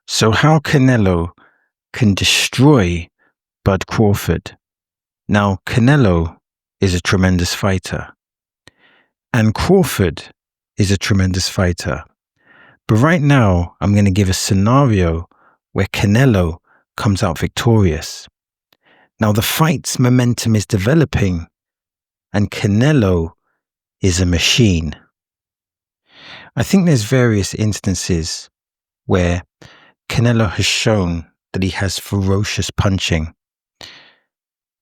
So how Canelo can destroy Bud Crawford. Now, Canelo is a tremendous fighter, and Crawford is a tremendous fighter. But right now, I'm going to give a scenario where Canelo comes out victorious. Now, the fight's momentum is developing, and Canelo is a machine. I think there's various instances where Canelo has shown that he has ferocious punching.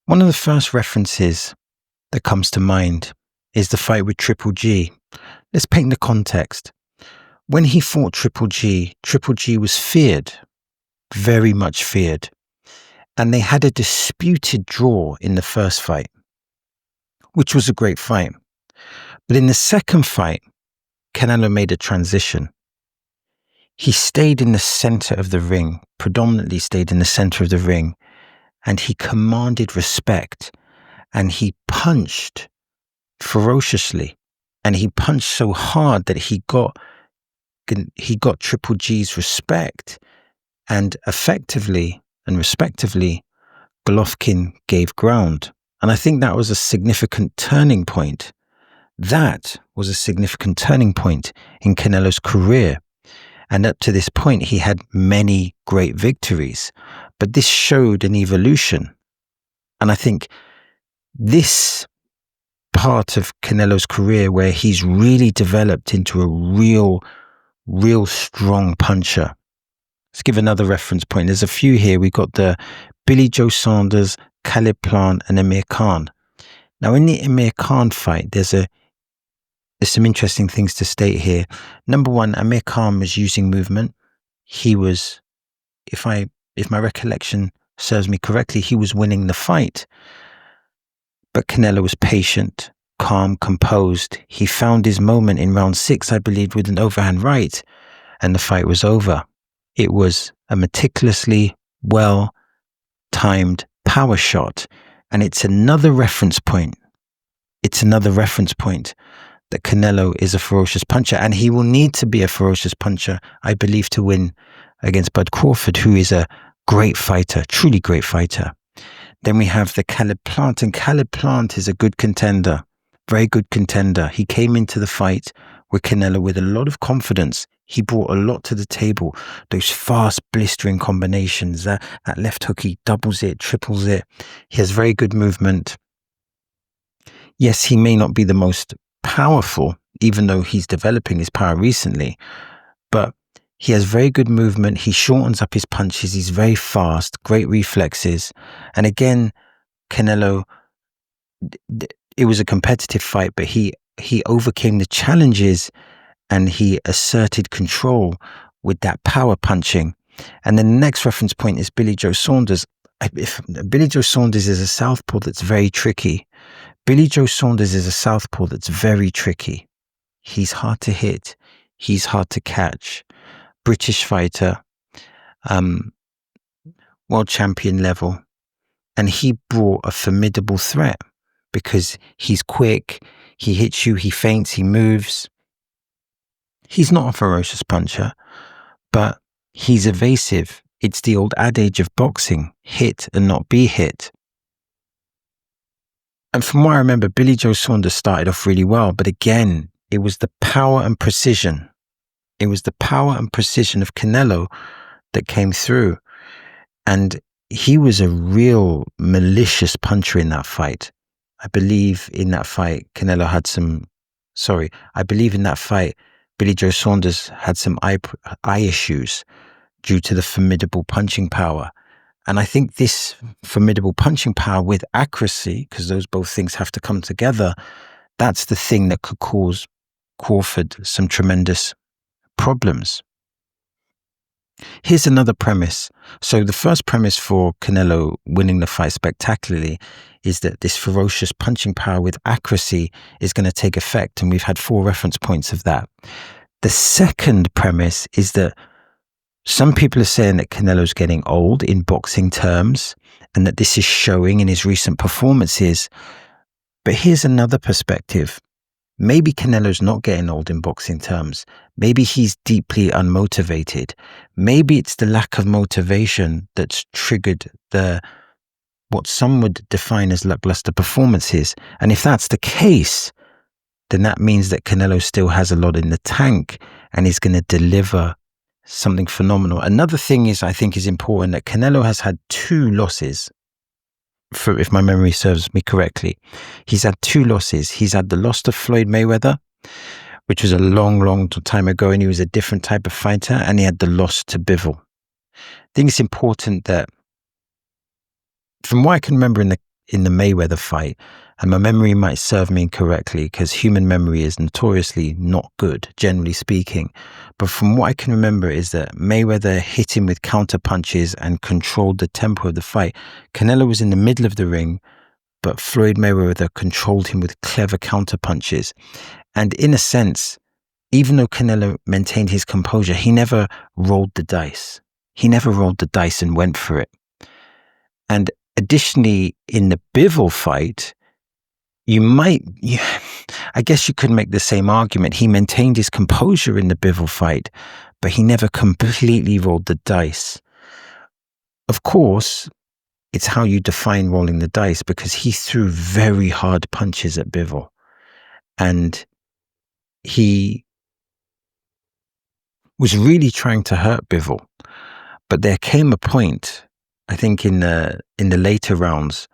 One of the first references that comes to mind is the fight with Triple G. Let's paint the context. When he fought Triple G was feared, very much feared, and they had a disputed draw in the first fight, which was a great fight. But in the second fight, Canelo made a transition. He stayed in the center of the ring, predominantly stayed in the center of the ring, and he commanded respect, and he punched ferociously, and he punched so hard that he got Triple G's respect, and effectively and respectively, Golovkin gave ground. And I think that was a significant turning point. That was a significant turning point in Canelo's career. And up to this point, he had many great victories, but this showed an evolution. And I think this part of Canelo's career where he's really developed into a real strong puncher. Let's give another reference point. There's a few here. We've got the Billy Joe Saunders, Caleb Plant, and Amir Khan. Now, in the Amir Khan fight, there's some interesting things to state here. Number one, Amir Khan was using movement. He was, if my recollection serves me correctly, he was winning the fight. But Canelo was patient, calm, composed. He found his moment in round 6, I believe, with an overhand right, and the fight was over. It was a meticulously well-timed power shot, and it's another reference point. That Canelo is a ferocious puncher, and he will need to be a ferocious puncher, I believe, to win against Bud Crawford, who is a great fighter, truly great fighter. Then we have the Caleb Plant, and Caleb Plant is a good contender, very good contender. He came into the fight with Canelo with a lot of confidence. He brought a lot to the table. Those fast, blistering combinations, that left hook, he doubles it, triples it. He has very good movement. Yes, he may not be the most powerful, even though he's developing his power recently, but he has very good movement. He shortens up his punches. He's very fast, great reflexes. And again, Canelo, it was a competitive fight, but he overcame the challenges and he asserted control with that power punching. And then the next reference point is Billy Joe Saunders. Billy Joe Saunders is a southpaw that's very tricky. He's hard to hit. He's hard to catch. British fighter, world champion level. And he brought a formidable threat because he's quick, he hits you, he feints, he moves. He's not a ferocious puncher, but he's evasive. It's the old adage of boxing, hit and not be hit. And from what I remember, Billy Joe Saunders started off really well, but again, it was the power and precision. It was the power and precision of Canelo that came through. And he was a real malicious puncher in that fight. I believe in that fight, Billy Joe Saunders had some eye issues due to the formidable punching power. And I think this formidable punching power with accuracy, because those both things have to come together, that's the thing that could cause Crawford some tremendous problems. Here's another premise. So the first premise for Canelo winning the fight spectacularly is that this ferocious punching power with accuracy is going to take effect. And we've had 4 reference points of that. The second premise is that some people are saying that Canelo's getting old in boxing terms and that this is showing in his recent performances. But here's another perspective. maybe Canelo's not getting old in boxing terms. Maybe he's deeply unmotivated. Maybe it's the lack of motivation that's triggered what some would define as lackluster performances. And if that's the case, then that means that Canelo still has a lot in the tank and is going to deliver something phenomenal. Another thing I think is important, that Canelo has had 2 losses. If my memory serves me correctly, he's had 2 losses. He's had the loss to Floyd Mayweather, which was a long time ago, and he was a different type of fighter, and he had the loss to Bivol. I think it's important that, from what I can remember in the Mayweather fight, and my memory might serve me incorrectly because human memory is notoriously not good, generally speaking, but from what I can remember is that Mayweather hit him with counter punches and controlled the tempo of the fight. Canelo was in the middle of the ring, but Floyd Mayweather controlled him with clever counter punches. And in a sense, even though Canelo maintained his composure, he never rolled the dice. He never rolled the dice and went for it. And additionally, in the Bivol fight, I guess you could make the same argument. He maintained his composure in the Bivol fight, but he never completely rolled the dice. Of course, it's how you define rolling the dice, because he threw very hard punches at Bivol. And he was really trying to hurt Bivol. But there came a point, I think in the later rounds,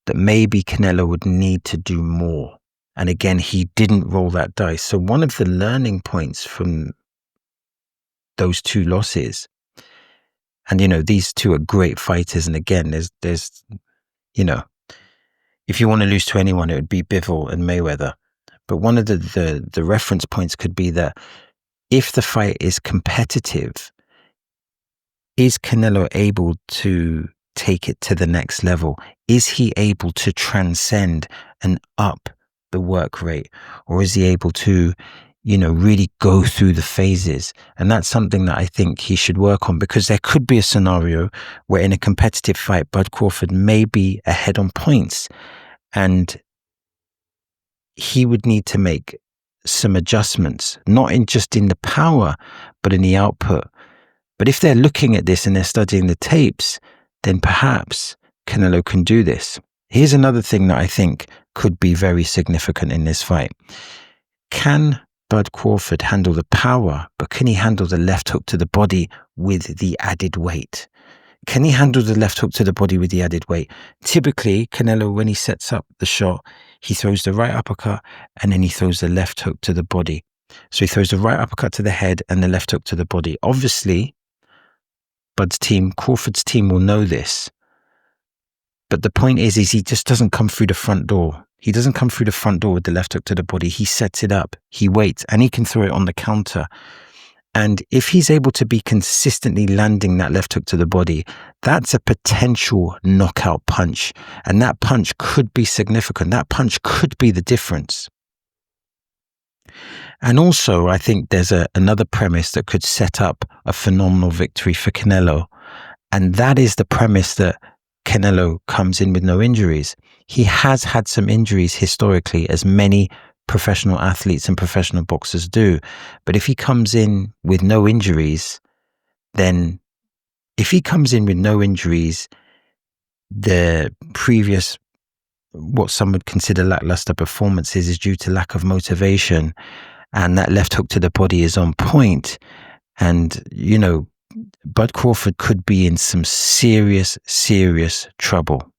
that maybe Canelo would need to do more. And again, he didn't roll that dice. So one of the learning points from those 2 losses, and these 2 are great fighters. And again, there's if you want to lose to anyone, it would be Bivol and Mayweather. But one of the reference points could be that if the fight is competitive, is Canelo able to take it to the next level? Is he able to transcend and up the work rate? Or is he able to, really go through the phases? And that's something that I think he should work on, because there could be a scenario where in a competitive fight, Bud Crawford may be ahead on points, and he would need to make some adjustments, not just in the power, but in the output. But if they're looking at this and they're studying the tapes, then perhaps Canelo can do this. Here's another thing that I think could be very significant in this fight. Can Bud Crawford handle the power, but can he handle the left hook to the body with the added weight? Can he handle the left hook to the body with the added weight? Typically, Canelo, when he sets up the shot, he throws the right uppercut and then he throws the left hook to the body. So he throws the right uppercut to the head and the left hook to the body. Obviously, Crawford's team will know this. But the point is he just doesn't come through the front door. He doesn't come through the front door with the left hook to the body. He sets it up, he waits, and he can throw it on the counter. And if he's able to be consistently landing that left hook to the body, that's a potential knockout punch. And that punch could be significant. That punch could be the difference. And also, I think there's another premise that could set up a phenomenal victory for Canelo. And that is the premise that Canelo comes in with no injuries. He has had some injuries historically, as many professional athletes and professional boxers do. But if he comes in with no injuries, the previous, what some would consider lackluster performances, is due to lack of motivation. And that left hook to the body is on point. And, Bud Crawford could be in some serious, serious trouble.